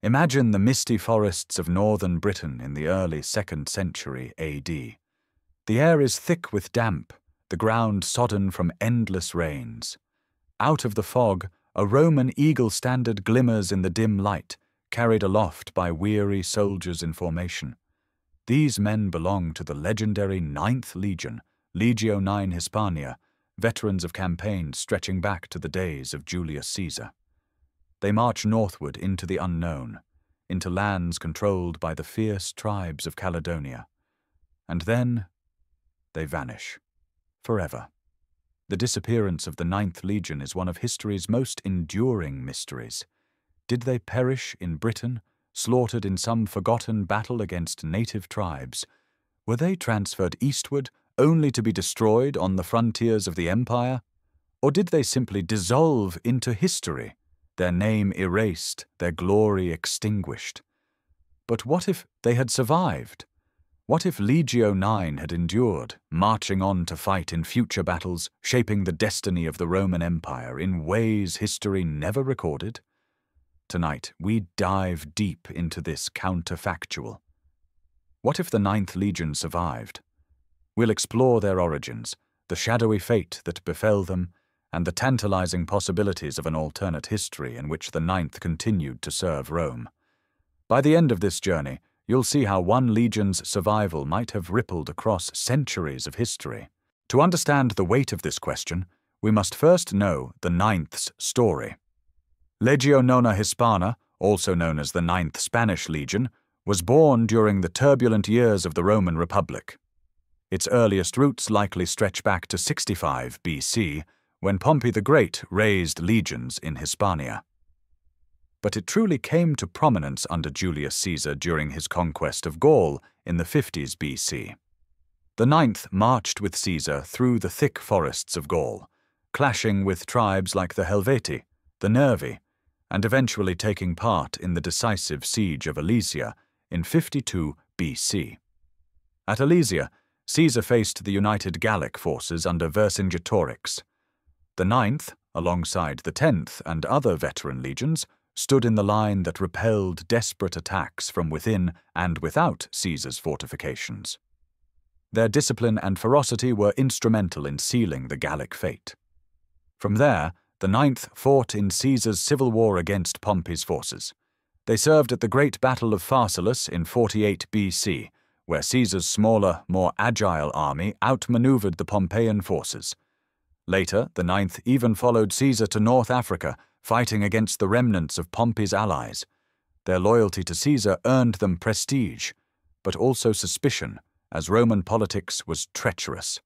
Imagine the misty forests of northern Britain in the early 2nd century AD. The air is thick with damp, the ground sodden from endless rains. Out of the fog, a Roman eagle standard glimmers in the dim light, carried aloft by weary soldiers in formation. These men belong to the legendary 9th Legion, Legio IX Hispania, veterans of campaigns stretching back to the days of Julius Caesar. They march northward into the unknown, into lands controlled by the fierce tribes of Caledonia. And then they vanish, forever. The disappearance of the 9th Legion is one of history's most enduring mysteries. Did they perish in Britain, slaughtered in some forgotten battle against native tribes? Were they transferred eastward, only to be destroyed on the frontiers of the empire? Or did they simply dissolve into history, their name erased, their glory extinguished? But what if they had survived? What if Legio IX had endured, marching on to fight in future battles, shaping the destiny of the Roman Empire in ways history never recorded? Tonight, we dive deep into this counterfactual. What if the 9th Legion survived? We'll explore their origins, the shadowy fate that befell them, and the tantalizing possibilities of an alternate history in which the 9th continued to serve Rome. By the end of this journey, you'll see how one legion's survival might have rippled across centuries of history. To understand the weight of this question, we must first know the 9th's story. Legio Nona Hispana, also known as the 9th Spanish Legion, was born during the turbulent years of the Roman Republic. Its earliest roots likely stretch back to 65 BC, when Pompey the Great raised legions in Hispania. But it truly came to prominence under Julius Caesar during his conquest of Gaul in the 50s BC. The 9th marched with Caesar through the thick forests of Gaul, clashing with tribes like the Helvetii, the Nervi, and eventually taking part in the decisive siege of Alesia in 52 BC. At Alesia, Caesar faced the united Gallic forces under Vercingetorix. The 9th, alongside the 10th and other veteran legions, stood in the line that repelled desperate attacks from within and without Caesar's fortifications. Their discipline and ferocity were instrumental in sealing the Gallic fate. From there, the 9th fought in Caesar's civil war against Pompey's forces. They served at the Great Battle of Pharsalus in 48 BC, where Caesar's smaller, more agile army outmaneuvered the Pompeian forces. Later, the 9th even followed Caesar to North Africa, fighting against the remnants of Pompey's allies. Their loyalty to Caesar earned them prestige, but also suspicion, as Roman politics was treacherous.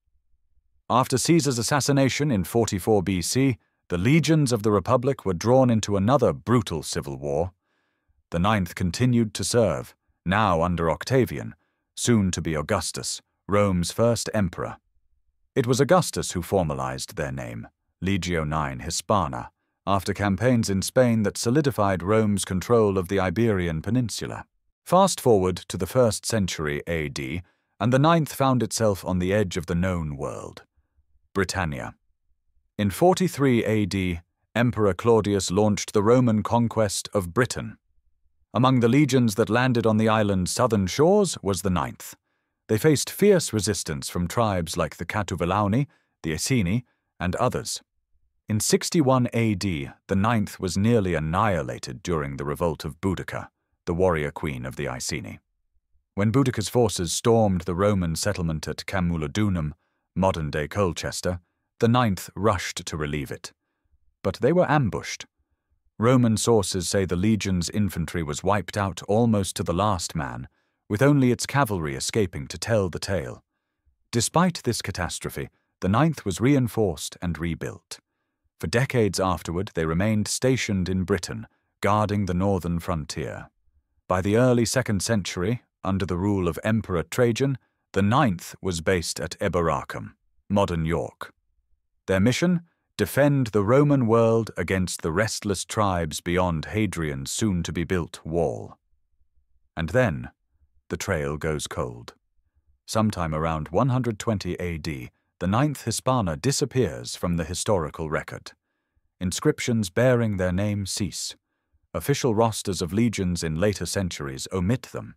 After Caesar's assassination in 44 BC, the legions of the Republic were drawn into another brutal civil war. The 9th continued to serve, now under Octavian, soon to be Augustus, Rome's first emperor. It was Augustus who formalized their name, Legio IX Hispana, after campaigns in Spain that solidified Rome's control of the Iberian Peninsula. Fast forward to the 1st century AD, and the 9th found itself on the edge of the known world, Britannia. In 43 AD, Emperor Claudius launched the Roman conquest of Britain. Among the legions that landed on the island's southern shores was the 9th. They faced fierce resistance from tribes like the Catuvellauni, the Iceni, and others. In 61 AD, the 9th was nearly annihilated during the revolt of Boudica, the warrior queen of the Iceni. When Boudica's forces stormed the Roman settlement at Camulodunum, modern-day Colchester, the 9th rushed to relieve it. But they were ambushed. Roman sources say the legion's infantry was wiped out almost to the last man, with only its cavalry escaping to tell the tale. Despite this catastrophe, the 9th was reinforced and rebuilt. For decades afterward, they remained stationed in Britain, guarding the northern frontier. By the early 2nd century, under the rule of Emperor Trajan, the 9th was based at Eboracum, modern York. Their mission? Defend the Roman world against the restless tribes beyond Hadrian's soon-to-be-built wall. And then, the trail goes cold. Sometime around 120 AD, the 9th Hispana disappears from the historical record. Inscriptions bearing their name cease. Official rosters of legions in later centuries omit them.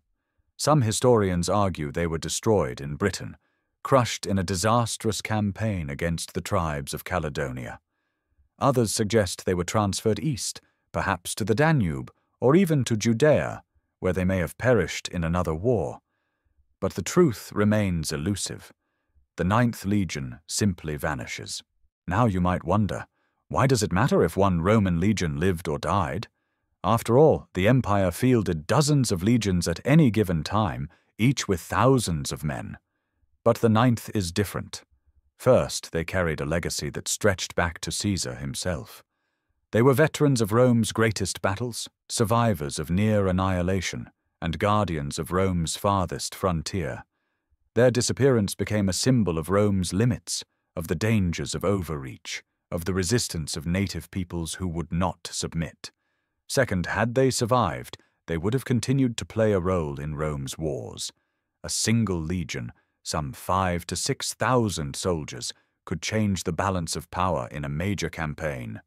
Some historians argue they were destroyed in Britain, crushed in a disastrous campaign against the tribes of Caledonia. Others suggest they were transferred east, perhaps to the Danube, or even to Judea, where they may have perished in another war. But the truth remains elusive. The 9th Legion simply vanishes. Now you might wonder, why does it matter if one Roman legion lived or died? After all, the empire fielded dozens of legions at any given time, each with thousands of men. But the 9th is different. First, they carried a legacy that stretched back to Caesar himself. They were veterans of Rome's greatest battles, survivors of near annihilation, and guardians of Rome's farthest frontier. Their disappearance became a symbol of Rome's limits, of the dangers of overreach, of the resistance of native peoples who would not submit. Second, had they survived, they would have continued to play a role in Rome's wars. A single legion, some 5,000 to 6,000 soldiers, could change the balance of power in a major campaign.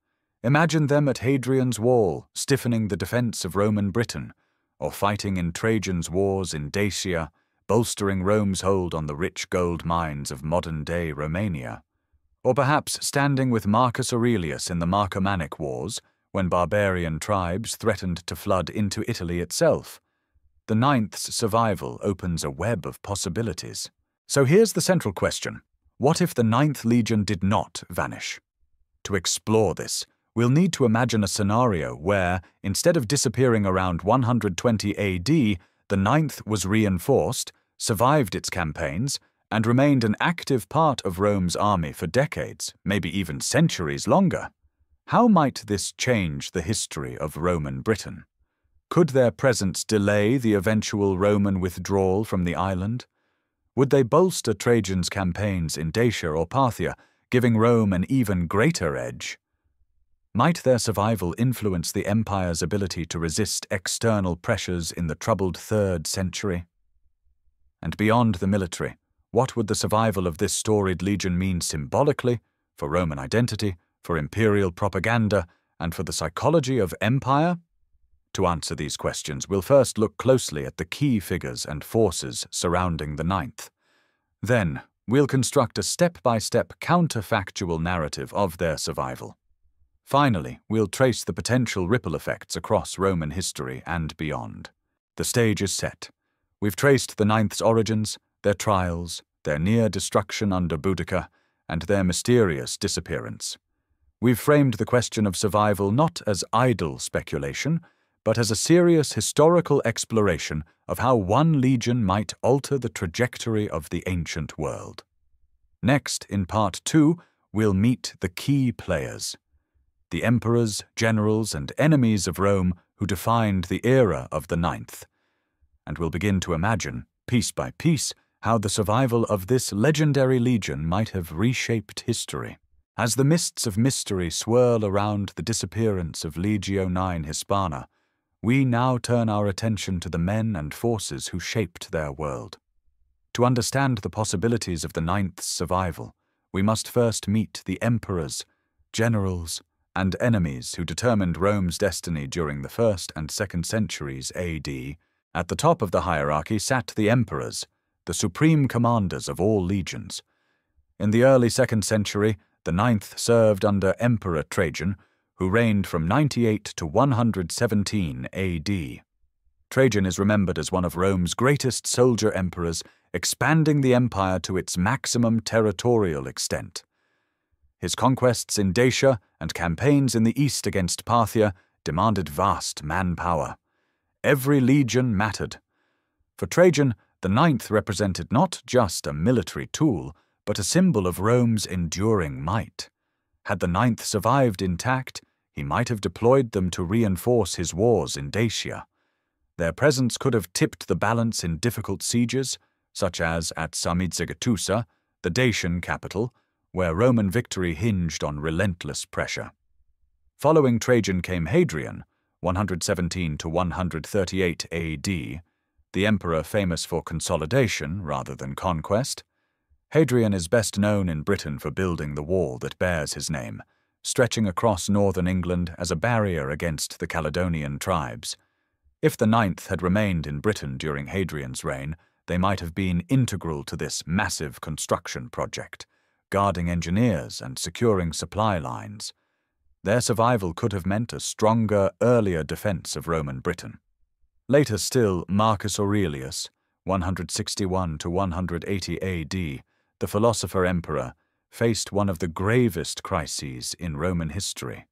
Imagine them at Hadrian's wall, stiffening the defense of Roman Britain, or fighting in Trajan's wars in Dacia, bolstering Rome's hold on the rich gold mines of modern-day Romania. Or perhaps standing with Marcus Aurelius in the Marcomannic Wars, when barbarian tribes threatened to flood into Italy itself. The 9th's survival opens a web of possibilities. So here's the central question. What if the 9th Legion did not vanish? To explore this, we'll need to imagine a scenario where, instead of disappearing around 120 AD, the 9th was reinforced, survived its campaigns, and remained an active part of Rome's army for decades, maybe even centuries longer. How might this change the history of Roman Britain? Could their presence delay the eventual Roman withdrawal from the island? Would they bolster Trajan's campaigns in Dacia or Parthia, giving Rome an even greater edge? Might their survival influence the empire's ability to resist external pressures in the troubled 3rd century? And beyond the military, what would the survival of this storied legion mean symbolically, for Roman identity, for imperial propaganda, and for the psychology of empire? To answer these questions, we'll first look closely at the key figures and forces surrounding the 9th. Then, we'll construct a step-by-step counterfactual narrative of their survival. Finally, we'll trace the potential ripple effects across Roman history and beyond. The stage is set. We've traced the 9th's origins, their trials, their near destruction under Boudica, and their mysterious disappearance. We've framed the question of survival not as idle speculation, but as a serious historical exploration of how one legion might alter the trajectory of the ancient world. Next, in Part 2, we'll meet the key players, the emperors, generals, and enemies of Rome who defined the era of the 9th. And we'll begin to imagine, piece by piece, how the survival of this legendary legion might have reshaped history. As the mists of mystery swirl around the disappearance of Legio IX Hispana, we now turn our attention to the men and forces who shaped their world. To understand the possibilities of the 9th's survival, we must first meet the emperors, generals, and enemies who determined Rome's destiny during the 1st and 2nd centuries AD. At the top of the hierarchy sat the emperors, the supreme commanders of all legions. In the early 2nd century, the 9th served under Emperor Trajan, who reigned from 98 to 117 AD. Trajan is remembered as one of Rome's greatest soldier emperors, expanding the empire to its maximum territorial extent. His conquests in Dacia and campaigns in the east against Parthia demanded vast manpower. Every legion mattered. For Trajan, the 9th represented not just a military tool, but a symbol of Rome's enduring might. Had the 9th survived intact, he might have deployed them to reinforce his wars in Dacia. Their presence could have tipped the balance in difficult sieges, such as at Sarmizegetusa, the Dacian capital, where Roman victory hinged on relentless pressure. Following Trajan came Hadrian, 117 to 138 AD, the emperor famous for consolidation rather than conquest. Hadrian is best known in Britain for building the wall that bears his name, stretching across northern England as a barrier against the Caledonian tribes. If the 9th had remained in Britain during Hadrian's reign, they might have been integral to this massive construction project, guarding engineers and securing supply lines. Their survival could have meant a stronger, earlier defense of Roman Britain. Later still, Marcus Aurelius, 161 to 180 AD, the philosopher-emperor, faced one of the gravest crises in Roman history,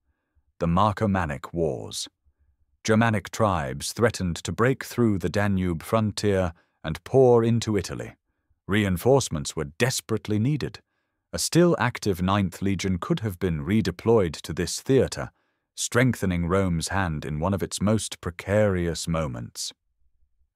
the Marcomannic Wars. Germanic tribes threatened to break through the Danube frontier and pour into Italy. Reinforcements were desperately needed. A still active 9th Legion could have been redeployed to this theatre, strengthening Rome's hand in one of its most precarious moments.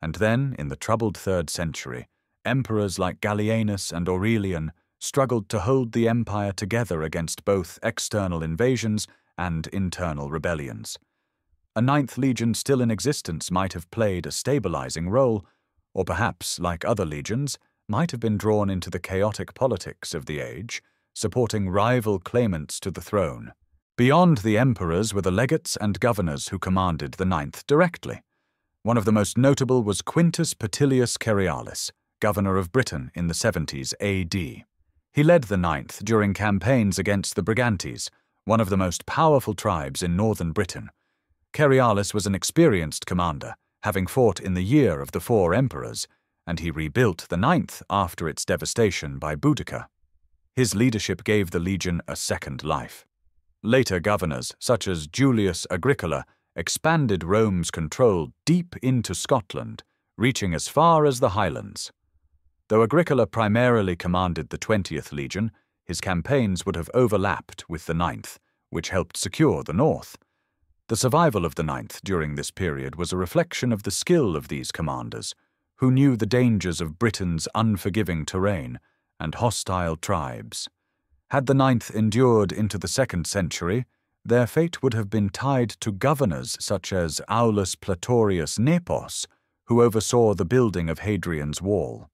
And then, in the troubled 3rd century, emperors like Gallienus and Aurelian struggled to hold the empire together against both external invasions and internal rebellions. A 9th Legion still in existence might have played a stabilizing role, or perhaps, like other legions, might have been drawn into the chaotic politics of the age, supporting rival claimants to the throne. Beyond the emperors were the legates and governors who commanded the 9th directly. One of the most notable was Quintus Petilius Cerealis, governor of Britain in the 70s AD. He led the 9th during campaigns against the Brigantes, one of the most powerful tribes in northern Britain. Cerealis was an experienced commander, having fought in the year of the 4 emperors, and he rebuilt the 9th after its devastation by Boudica. His leadership gave the legion a second life. Later governors, such as Julius Agricola, expanded Rome's control deep into Scotland, reaching as far as the Highlands. Though Agricola primarily commanded the 20th Legion, his campaigns would have overlapped with the 9th, which helped secure the north. The survival of the 9th during this period was a reflection of the skill of these commanders, who knew the dangers of Britain's unforgiving terrain and hostile tribes. Had the 9th endured into the 2nd century, their fate would have been tied to governors such as Aulus Platorius Nepos, who oversaw the building of Hadrian's Wall.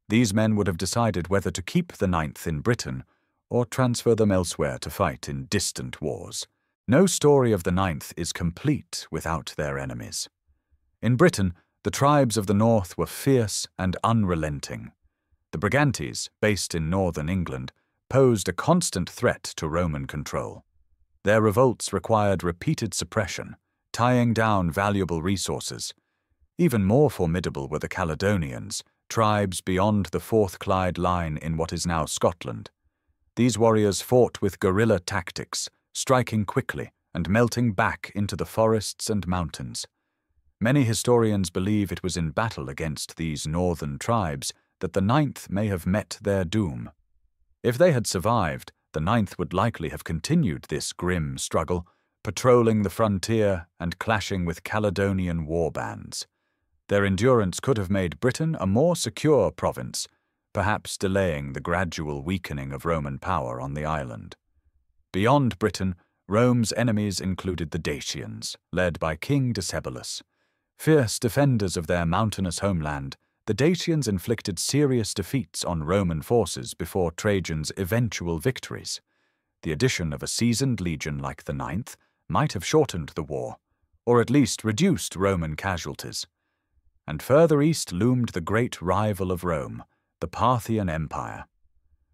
These men would have decided whether to keep the 9th in Britain or transfer them elsewhere to fight in distant wars. No story of the 9th is complete without their enemies. In Britain, the tribes of the north were fierce and unrelenting. The Brigantes, based in northern England, posed a constant threat to Roman control. Their revolts required repeated suppression, tying down valuable resources. Even more formidable were the Caledonians, tribes beyond the Forth Clyde line in what is now Scotland. These warriors fought with guerrilla tactics, striking quickly and melting back into the forests and mountains. Many historians believe it was in battle against these northern tribes that the 9th may have met their doom. If they had survived, the 9th would likely have continued this grim struggle, patrolling the frontier and clashing with Caledonian war bands. Their endurance could have made Britain a more secure province, perhaps delaying the gradual weakening of Roman power on the island. Beyond Britain, Rome's enemies included the Dacians, led by King Decebalus. Fierce defenders of their mountainous homeland, the Dacians inflicted serious defeats on Roman forces before Trajan's eventual victories. The addition of a seasoned legion like the 9th might have shortened the war, or at least reduced Roman casualties. And further east loomed the great rival of Rome, the Parthian Empire.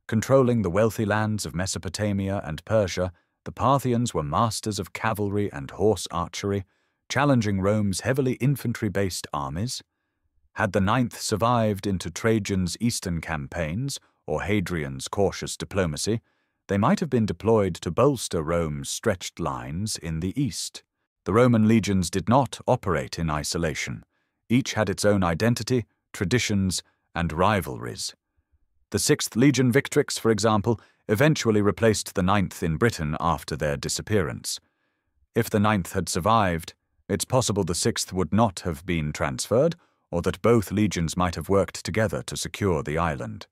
Controlling the wealthy lands of Mesopotamia and Persia, the Parthians were masters of cavalry and horse archery, challenging Rome's heavily infantry-based armies. Had the 9th survived into Trajan's eastern campaigns or Hadrian's cautious diplomacy, they might have been deployed to bolster Rome's stretched lines in the east. The Roman legions did not operate in isolation. Each had its own identity, traditions, and rivalries. The 6th Legion Victrix, for example, eventually replaced the 9th in Britain after their disappearance. If the 9th had survived, it's possible the 6th would not have been transferred, or that both legions might have worked together to secure the island.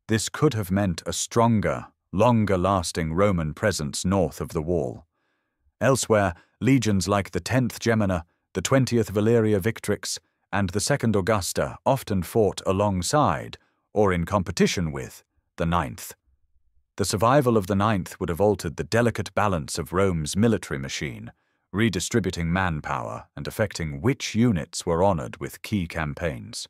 This could have meant a stronger, longer-lasting Roman presence north of the Wall. Elsewhere, legions like the 10th Gemina, the 20th Valeria Victrix, and the 2nd Augusta often fought alongside, or in competition with, the 9th. The survival of the ninth would have altered the delicate balance of Rome's military machine, redistributing manpower and affecting which units were honored with key campaigns.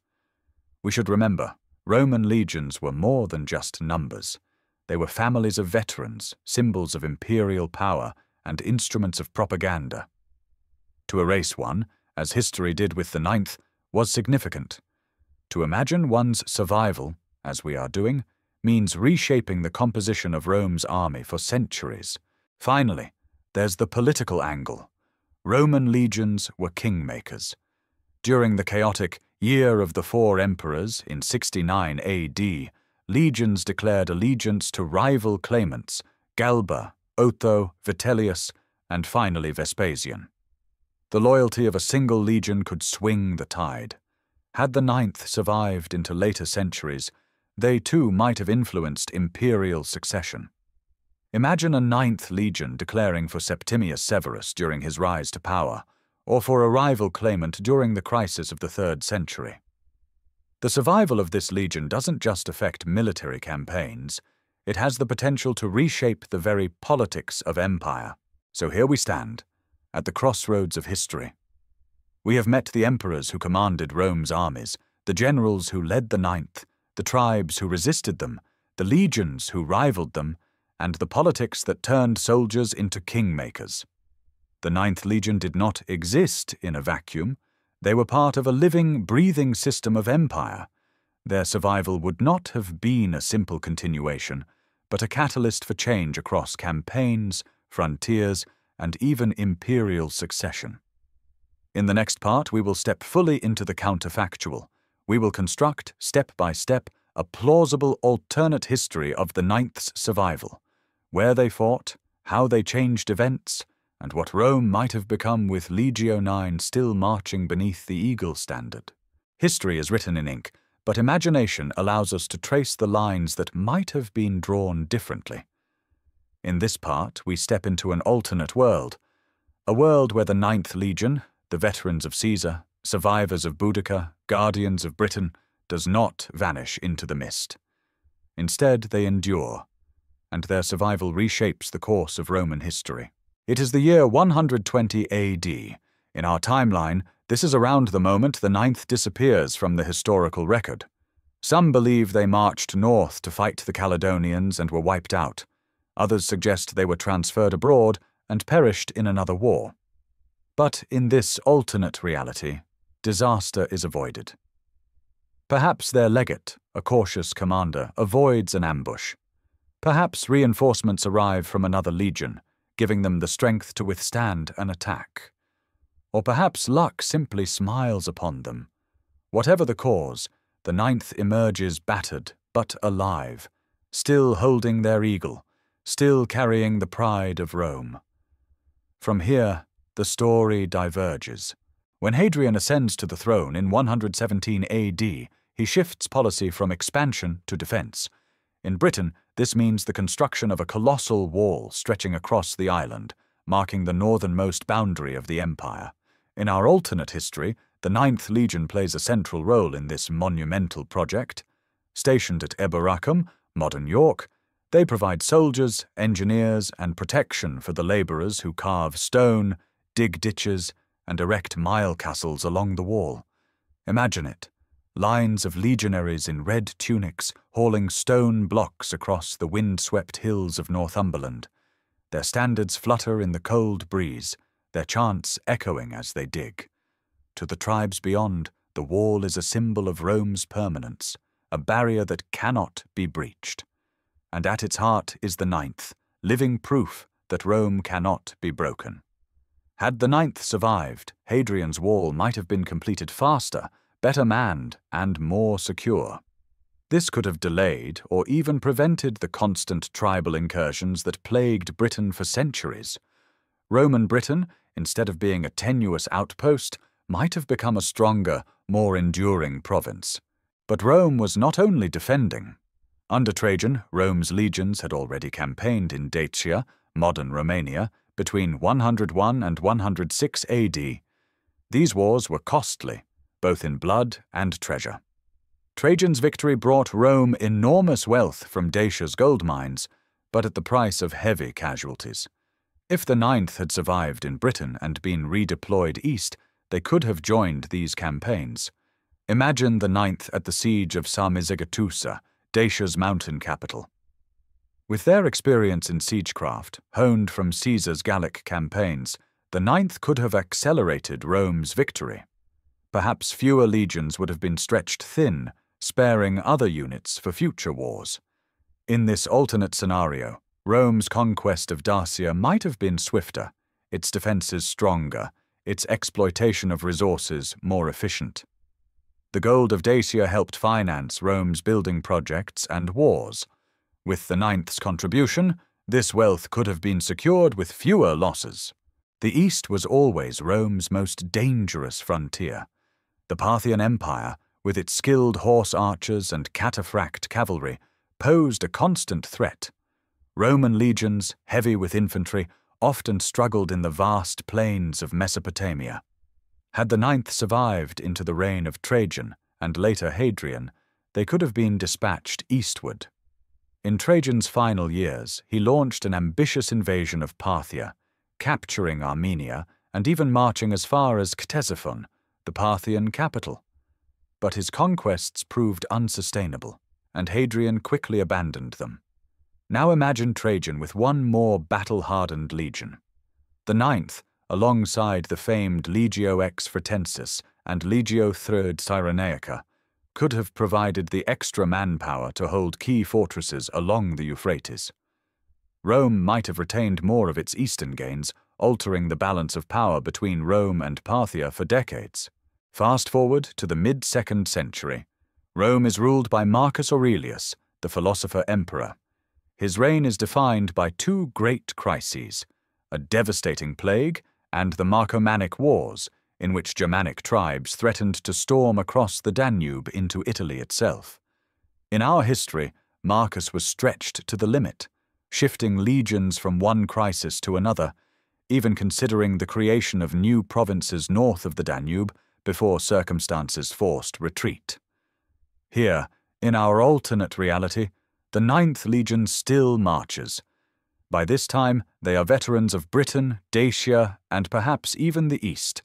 We should remember, Roman legions were more than just numbers. They were families of veterans, symbols of imperial power, and instruments of propaganda. To erase one, as history did with the ninth, was significant. To imagine one's survival, as we are doing, means reshaping the composition of Rome's army for centuries. Finally, there's the political angle. Roman legions were kingmakers. During the chaotic Year of the Four Emperors in 69 AD, legions declared allegiance to rival claimants, Galba, Otho, Vitellius, and finally Vespasian. The loyalty of a single legion could swing the tide. Had the ninth survived into later centuries, they too might have influenced imperial succession. Imagine a ninth legion declaring for Septimius Severus during his rise to power, or for a rival claimant during the crisis of the 3rd century. The survival of this legion doesn't just affect military campaigns, it has the potential to reshape the very politics of empire. So here we stand, at the crossroads of history. We have met the emperors who commanded Rome's armies, the generals who led the ninth, the tribes who resisted them, the legions who rivaled them, and the politics that turned soldiers into kingmakers. The Ninth Legion did not exist in a vacuum. They were part of a living, breathing system of empire. Their survival would not have been a simple continuation, but a catalyst for change across campaigns, frontiers, and even imperial succession. In the next part, we will step fully into the counterfactual. We will construct, step by step, a plausible alternate history of the Ninth's survival, where they fought, how they changed events, and what Rome might have become with Legio IX still marching beneath the eagle standard. History is written in ink, but imagination allows us to trace the lines that might have been drawn differently. In this part, we step into an alternate world, a world where the Ninth Legion, the veterans of Caesar, survivors of Boudica, guardians of Britain, does not vanish into the mist. Instead, they endure, and their survival reshapes the course of Roman history. It is the year 120 AD. In our timeline, this is around the moment the ninth disappears from the historical record. Some believe they marched north to fight the Caledonians and were wiped out. Others suggest they were transferred abroad and perished in another war. But in this alternate reality, disaster is avoided. Perhaps their legate, a cautious commander, avoids an ambush. Perhaps reinforcements arrive from another legion, giving them the strength to withstand an attack. Or perhaps luck simply smiles upon them. Whatever the cause, the ninth emerges battered but alive, still holding their eagle, still carrying the pride of Rome. From here, the story diverges. When Hadrian ascends to the throne in 117 AD, he shifts policy from expansion to defense. In Britain, this means the construction of a colossal wall stretching across the island, marking the northernmost boundary of the empire. In our alternate history, the Ninth Legion plays a central role in this monumental project. Stationed at Eboracum, modern York, they provide soldiers, engineers, and protection for the labourers who carve stone, dig ditches, and erect mile castles along the wall. Imagine it. Lines of legionaries in red tunics hauling stone blocks across the wind-swept hills of Northumberland. Their standards flutter in the cold breeze, their chants echoing as they dig. To the tribes beyond, the wall is a symbol of Rome's permanence, a barrier that cannot be breached. And at its heart is the ninth, living proof that Rome cannot be broken. Had the ninth survived, Hadrian's wall might have been completed faster, better manned, and more secure. This could have delayed or even prevented the constant tribal incursions that plagued Britain for centuries. Roman Britain, instead of being a tenuous outpost, might have become a stronger, more enduring province. But Rome was not only defending. Under Trajan, Rome's legions had already campaigned in Dacia, modern Romania, between 101 and 106 AD. These wars were costly, both in blood and treasure. Trajan's victory brought Rome enormous wealth from Dacia's gold mines, but at the price of heavy casualties. If the 9th had survived in Britain and been redeployed east, they could have joined these campaigns. Imagine the 9th at the siege of Sarmizegetusa, Dacia's mountain capital. With their experience in siegecraft, honed from Caesar's Gallic campaigns, the 9th could have accelerated Rome's victory. Perhaps fewer legions would have been stretched thin, sparing other units for future wars. In this alternate scenario, Rome's conquest of Dacia might have been swifter, its defenses stronger, its exploitation of resources more efficient. The gold of Dacia helped finance Rome's building projects and wars. With the 9th's contribution, this wealth could have been secured with fewer losses. The East was always Rome's most dangerous frontier. The Parthian Empire, with its skilled horse archers and cataphract cavalry, posed a constant threat. Roman legions, heavy with infantry, often struggled in the vast plains of Mesopotamia. Had the 9th survived into the reign of Trajan and later Hadrian, they could have been dispatched eastward. In Trajan's final years, he launched an ambitious invasion of Parthia, capturing Armenia and even marching as far as Ctesiphon, the Parthian capital. But his conquests proved unsustainable, and Hadrian quickly abandoned them. Now imagine Trajan with one more battle-hardened legion. The 9th, alongside the famed Legio ex Fretensis and Legio III Cyrenaica, could have provided the extra manpower to hold key fortresses along the Euphrates. Rome might have retained more of its eastern gains, altering the balance of power between Rome and Parthia for decades. Fast forward to the mid-2nd century. Rome is ruled by Marcus Aurelius, the philosopher-emperor. His reign is defined by two great crises, a devastating plague and the Marcomannic Wars, in which Germanic tribes threatened to storm across the Danube into Italy itself. In our history, Marcus was stretched to the limit, shifting legions from one crisis to another, even considering the creation of new provinces north of the Danube before circumstances forced retreat. Here, in our alternate reality, the 9th Legion still marches. By this time, they are veterans of Britain, Dacia, and perhaps even the East.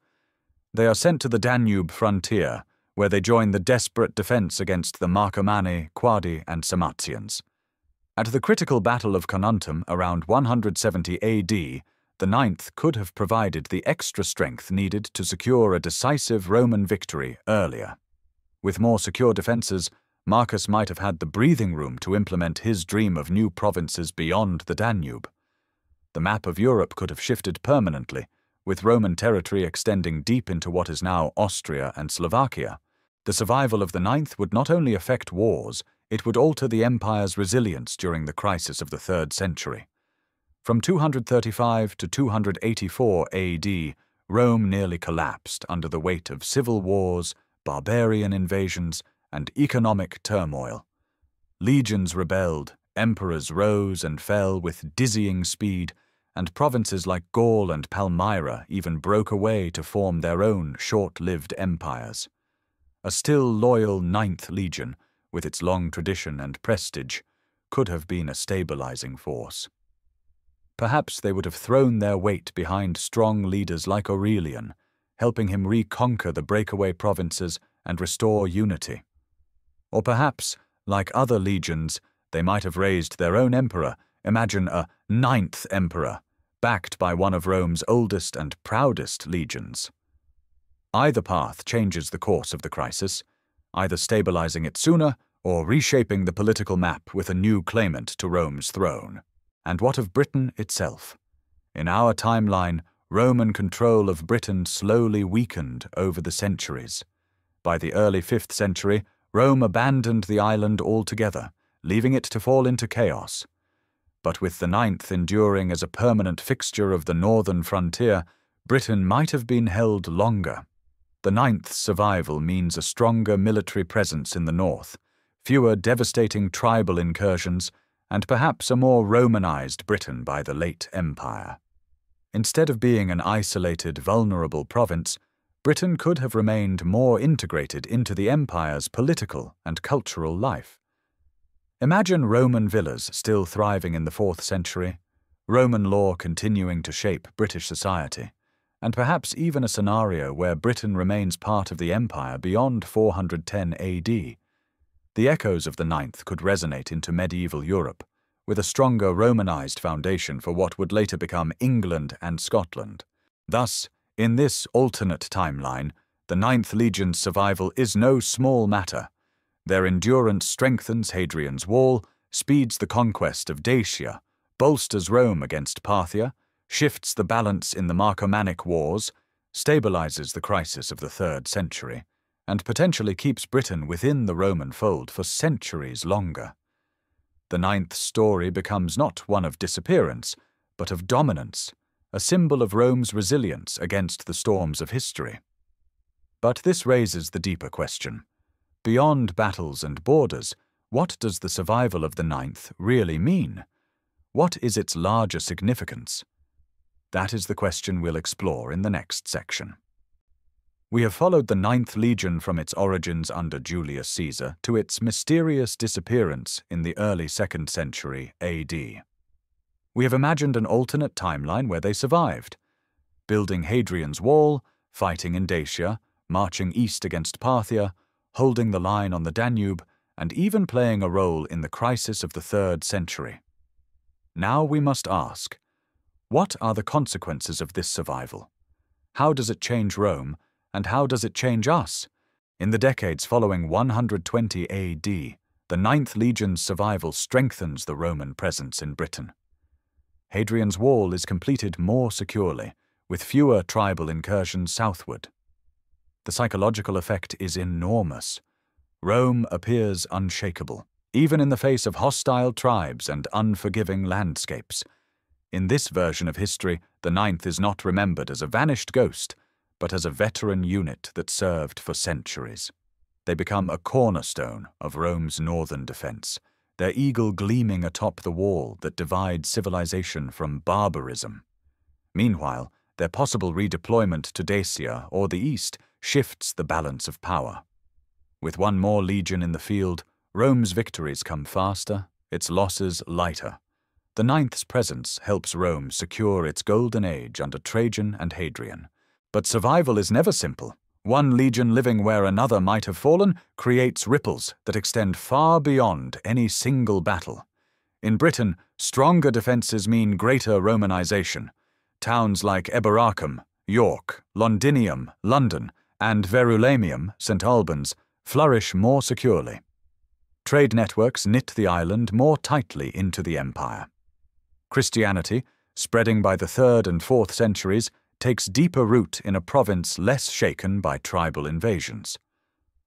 They are sent to the Danube frontier, where they join the desperate defense against the Marcomanni, Quadi, and Sarmatians. At the critical Battle of Carnuntum around 170 AD, the 9th could have provided the extra strength needed to secure a decisive Roman victory earlier. With more secure defenses, Marcus might have had the breathing room to implement his dream of new provinces beyond the Danube. The map of Europe could have shifted permanently, with Roman territory extending deep into what is now Austria and Slovakia. The survival of the 9th would not only affect wars, it would alter the empire's resilience during the crisis of the 3rd century. From 235 to 284 AD, Rome nearly collapsed under the weight of civil wars, barbarian invasions, and economic turmoil. Legions rebelled, emperors rose and fell with dizzying speed, and provinces like Gaul and Palmyra even broke away to form their own short-lived empires. A still loyal 9th Legion, with its long tradition and prestige, could have been a stabilizing force. Perhaps they would have thrown their weight behind strong leaders like Aurelian, helping him reconquer the breakaway provinces and restore unity. Or perhaps, like other legions, they might have raised their own emperor. Imagine a 9th emperor, backed by one of Rome's oldest and proudest legions. Either path changes the course of the crisis, either stabilizing it sooner or reshaping the political map with a new claimant to Rome's throne. And what of Britain itself? In our timeline, Roman control of Britain slowly weakened over the centuries. By the early 5th century, Rome abandoned the island altogether, leaving it to fall into chaos. But with the 9th enduring as a permanent fixture of the northern frontier, Britain might have been held longer. The 9th's survival means a stronger military presence in the north, fewer devastating tribal incursions, and perhaps a more Romanized Britain by the late Empire. Instead of being an isolated, vulnerable province, Britain could have remained more integrated into the Empire's political and cultural life. Imagine Roman villas still thriving in the 4th century, Roman law continuing to shape British society, and perhaps even a scenario where Britain remains part of the empire beyond 410 AD. The echoes of the 9th could resonate into medieval Europe, with a stronger Romanized foundation for what would later become England and Scotland. Thus, in this alternate timeline, the 9th Legion's survival is no small matter. Their endurance strengthens Hadrian's wall, speeds the conquest of Dacia, bolsters Rome against Parthia, shifts the balance in the Marcomannic Wars, stabilizes the crisis of the 3rd century, and potentially keeps Britain within the Roman fold for centuries longer. The 9th story becomes not one of disappearance, but of dominance, a symbol of Rome's resilience against the storms of history. But this raises the deeper question. Beyond battles and borders, what does the survival of the 9th really mean? What is its larger significance? That is the question we'll explore in the next section. We have followed the 9th Legion from its origins under Julius Caesar to its mysterious disappearance in the early 2nd century AD. We have imagined an alternate timeline where they survived, building Hadrian's Wall, fighting in Dacia, marching east against Parthia, holding the line on the Danube, and even playing a role in the crisis of the 3rd century. Now we must ask, what are the consequences of this survival? How does it change Rome, and how does it change us? In the decades following 120 AD, the 9th Legion's survival strengthens the Roman presence in Britain. Hadrian's Wall is completed more securely, with fewer tribal incursions southward. The psychological effect is enormous. Rome appears unshakable, even in the face of hostile tribes and unforgiving landscapes. In this version of history, the 9th is not remembered as a vanished ghost, but as a veteran unit that served for centuries. They become a cornerstone of Rome's northern defense, their eagle gleaming atop the wall that divides civilization from barbarism. Meanwhile, their possible redeployment to Dacia or the east shifts the balance of power. With one more legion in the field, Rome's victories come faster, its losses lighter. The 9th's presence helps Rome secure its golden age under Trajan and Hadrian. But survival is never simple. One legion living where another might have fallen creates ripples that extend far beyond any single battle. In Britain, stronger defences mean greater Romanization. Towns like Eboracum, York, Londinium, London, and Verulamium, St. Albans, flourish more securely. Trade networks knit the island more tightly into the empire. Christianity, spreading by the 3rd and 4th centuries, takes deeper root in a province less shaken by tribal invasions.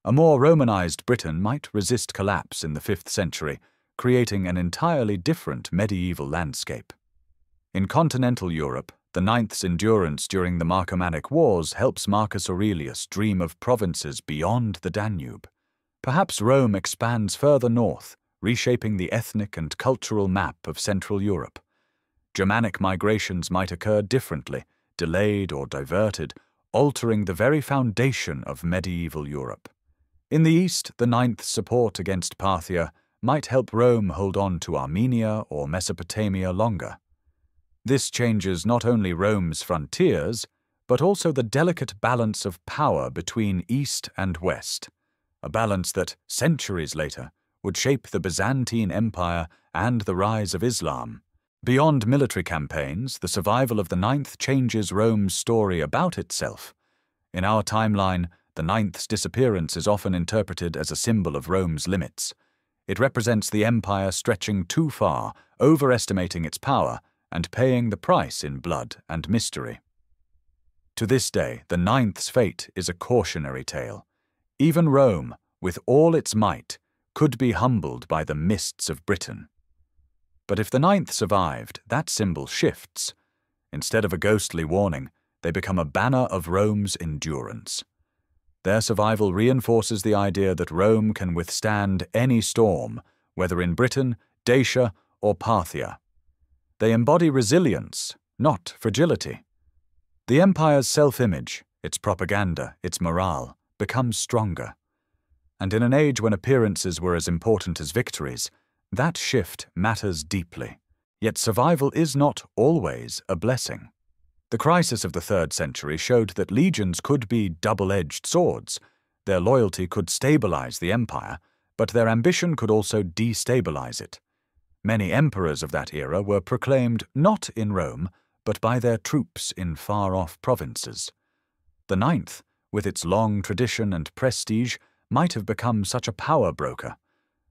A more Romanized Britain might resist collapse in the 5th century, creating an entirely different medieval landscape. In continental Europe, the 9th's endurance during the Marcomannic Wars helps Marcus Aurelius dream of provinces beyond the Danube. Perhaps Rome expands further north, reshaping the ethnic and cultural map of Central Europe. Germanic migrations might occur differently, delayed or diverted, altering the very foundation of medieval Europe. In the east, the 9th's support against Parthia might help Rome hold on to Armenia or Mesopotamia longer. This changes not only Rome's frontiers, but also the delicate balance of power between East and West, a balance that, centuries later, would shape the Byzantine Empire and the rise of Islam. Beyond military campaigns, the survival of the 9th changes Rome's story about itself. In our timeline, the 9th's disappearance is often interpreted as a symbol of Rome's limits. It represents the empire stretching too far, overestimating its power, and paying the price in blood and mystery. To this day, the 9th's fate is a cautionary tale. Even Rome, with all its might, could be humbled by the mists of Britain. But if the 9th survived, that symbol shifts. Instead of a ghostly warning, they become a banner of Rome's endurance. Their survival reinforces the idea that Rome can withstand any storm, whether in Britain, Dacia, or Parthia. They embody resilience, not fragility. The empire's self-image, its propaganda, its morale, becomes stronger. And in an age when appearances were as important as victories, That shift matters deeply, yet survival is not always a blessing. The crisis of the 3rd century showed that legions could be double-edged swords. Their loyalty could stabilize the empire, but their ambition could also destabilize it. Many emperors of that era were proclaimed not in Rome, but by their troops in far-off provinces. The 9th, with its long tradition and prestige, might have become such a power broker.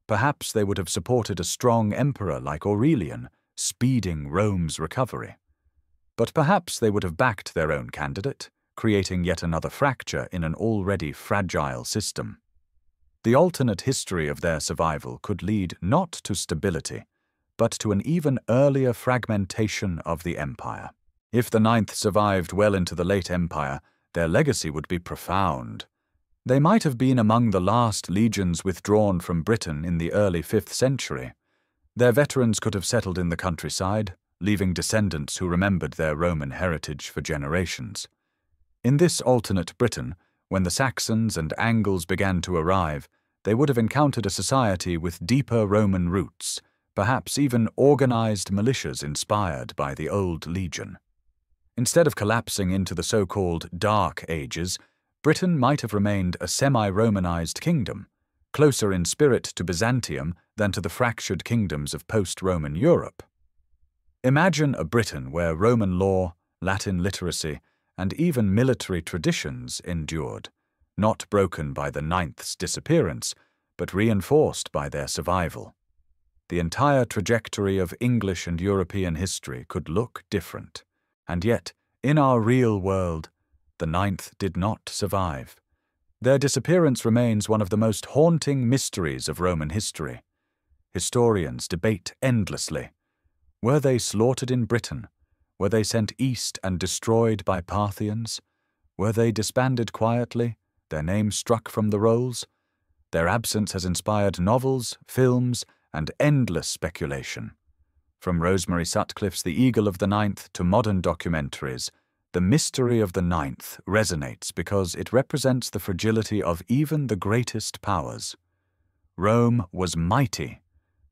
Perhaps they would have supported a strong emperor like Aurelian, speeding Rome's recovery. But perhaps they would have backed their own candidate, creating yet another fracture in an already fragile system. The alternate history of their survival could lead not to stability, but to an even earlier fragmentation of the empire. If the 9th survived well into the late empire, their legacy would be profound. They might have been among the last legions withdrawn from Britain in the early 5th century. Their veterans could have settled in the countryside, leaving descendants who remembered their Roman heritage for generations. In this alternate Britain, when the Saxons and Angles began to arrive, they would have encountered a society with deeper Roman roots, perhaps even organized militias inspired by the old legion. Instead of collapsing into the so-called Dark Ages, Britain might have remained a semi-Romanized kingdom, closer in spirit to Byzantium than to the fractured kingdoms of post-Roman Europe. Imagine a Britain where Roman law, Latin literacy, and even military traditions endured, not broken by the 9th's disappearance, but reinforced by their survival. The entire trajectory of English and European history could look different. And yet, in our real world, the 9th did not survive. Their disappearance remains one of the most haunting mysteries of Roman history. Historians debate endlessly. Were they slaughtered in Britain? Were they sent east and destroyed by Parthians? Were they disbanded quietly, their names struck from the rolls? Their absence has inspired novels, films, and endless speculation. From Rosemary Sutcliffe's The Eagle of the 9th to modern documentaries, the mystery of the 9th resonates because it represents the fragility of even the greatest powers. Rome was mighty,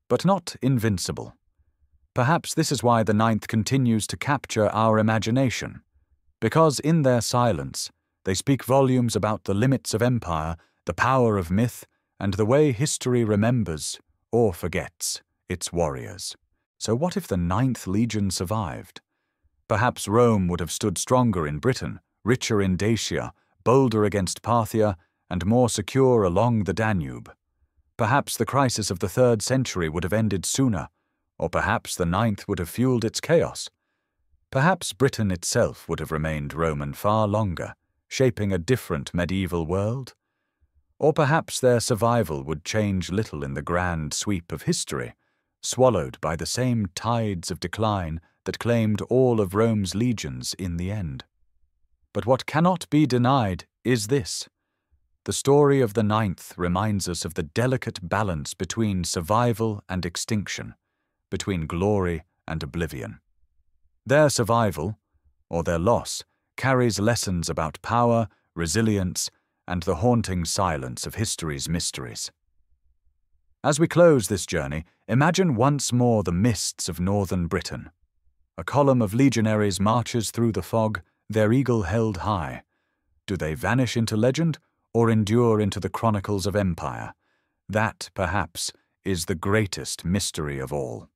but not invincible. Perhaps this is why the 9th continues to capture our imagination, because in their silence, they speak volumes about the limits of empire, the power of myth, and the way history remembers, or forgets, its warriors. So what if the 9th Legion survived? Perhaps Rome would have stood stronger in Britain, richer in Dacia, bolder against Parthia, and more secure along the Danube. Perhaps the crisis of the 3rd century would have ended sooner, or perhaps the 9th would have fueled its chaos. Perhaps Britain itself would have remained Roman far longer, shaping a different medieval world. Or perhaps their survival would change little in the grand sweep of history, swallowed by the same tides of decline that claimed all of Rome's legions in the end. But what cannot be denied is this. The story of the 9th reminds us of the delicate balance between survival and extinction, between glory and oblivion. Their survival, or their loss, carries lessons about power, resilience, and the haunting silence of history's mysteries. As we close this journey, imagine once more the mists of northern Britain. A column of legionaries marches through the fog, their eagle held high. Do they vanish into legend, or endure into the chronicles of empire? That, perhaps, is the greatest mystery of all.